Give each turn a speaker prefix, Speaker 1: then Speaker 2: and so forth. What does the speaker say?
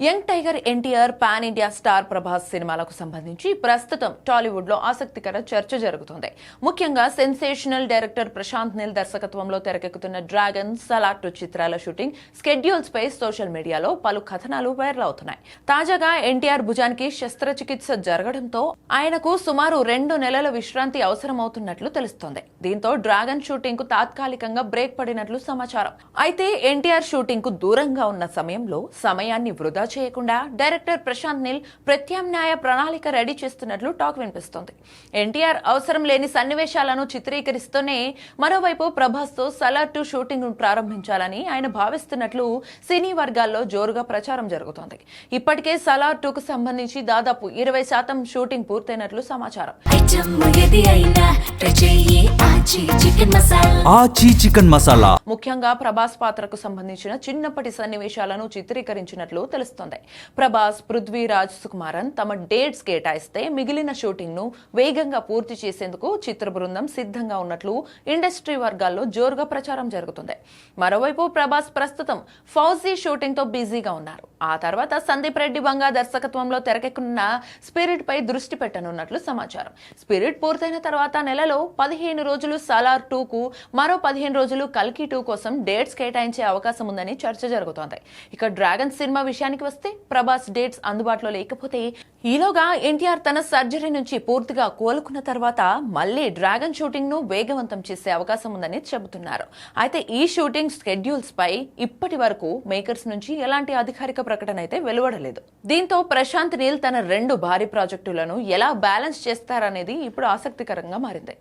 Speaker 1: Young tiger NTR pan India star Prabhas సినిమాలకు సంబంధించి ప్రస్తుతం టాలీవుడ్ లో ఆసక్తికర చర్చ జరుగుతుంది. ముఖ్యంగా సెన్సేషనల్ డైరెక్టర్ ప్రశాంత్ నీల్ దర్శకత్వంలో తెరకెక్కుతున్న డ్రాగన్, సలార్ 2 చిత్రాల షూటింగ్ స్కెడ్యూల్స్ పై సోషల్ మీడియాలో పలు కథనాలు వైరల్ అవుతున్నాయి. తాజాగా ఎన్టీఆర్ భుజానికి శస్త్రచికిత్స జరగడంతో ఆయనకు సుమారు 2 నెలల విశ్రాంతి అవసరమవుతున్నట్లు తెలుస్తోంది. దీంతో డ్రాగన్ షూటింగ్ కు తాత్కాలికంగా బ్రేక్ పడినట్లు సమాచారం. అయితే ఎన్టీఆర్ షూటింగ్ కు దూరంగా ఉన్న సమయంలో సమయాన్ని వృధా చేయకుండా డైరెక్టర్ ప్రశాంత్ నీల్ ప్రత్యామ్నాయ ప్రణాళిక రెడీ చేస్తున్నట్లు టాక్ వినిపిస్తోంది. ఎన్టీఆర్ అవసరం లేని సన్నివేశాలను చిత్రీకరిస్తూనే మరోవైపు ప్రభాస్ తో సలార్ 2 షూటింగ్ ప్రారంభించాలని ఆయన భావిస్తున్నట్లు సినీ వర్గాల్లో జోరుగా ప్రచారం జరుగుతోంది. ఇప్పటికే సలార్ 2 కు సంబంధించి దాదాపు 20% షూటింగ్ పూర్తయినట్లు సమాచారం. ముఖ్యంగా ప్రభాస్ పాత్రకు సంబంధించిన చిన్నప్పటి సన్నివేశాలను చిత్రీకరించినట్లు తెలుస్తోంది. ప్రభాస్, పృథ్వీరాజ్ సుకుమారన్ తమ డేట్స్ కేటాయిస్తే మిగిలిన షూటింగ్ ను వేగంగా పూర్తి చేసేందుకు చిత్ర బృందం సిద్ధంగా ఉన్నట్లు ఇండస్ట్రీ వర్గాల్లో జోరుగా ప్రచారం జరుగుతుంది. మరోవైపు ప్రభాస్ ప్రస్తుతం ఫౌజీ షూటింగ్ తో బిజీగా ఉన్నారు. ఆ తర్వాత సందీప్ రెడ్డి బంగా దర్శకత్వంలో తెరకెక్కనున్న స్పిరిట్ పై దృష్టి పెట్టనున్నట్లు సమాచారం. స్పిరిట్ పూర్తయిన తర్వాత నెలలో 15 రోజులు సలార్ 2 కు, మరో 15 రోజులు కల్కి 2 కోసం డేట్స్ కేటాయించే అవకాశం ఉందని చర్చ జరుగుతోంది. ఇక డ్రాగన్ సినిమా విషయానికి వస్తే ప్రభాస్ డేట్స్ అందుబాటులో లేకపోతే ఈలోగా ఎన్టీఆర్ తన సర్జరీ నుంచి పూర్తిగా కోలుకున్న తర్వాత మళ్లీ డ్రాగన్ షూటింగ్ ను వేగవంతం చేసే అవకాశం ఉందని చెబుతున్నారు. అయితే ఈ షూటింగ్ స్కెడ్యూల్స్ పై ఇప్పటి వరకు మేకర్స్ నుంచి ఎలాంటి అధికారిక ప్రకటన అయితే వెలువడలేదు. దీంతో ప్రశాంత్ నీల్ తన 2 భారీ ప్రాజెక్టులను ఎలా బ్యాలెన్స్ చేస్తారనేది ఇప్పుడు ఆసక్తికరంగా మారింది.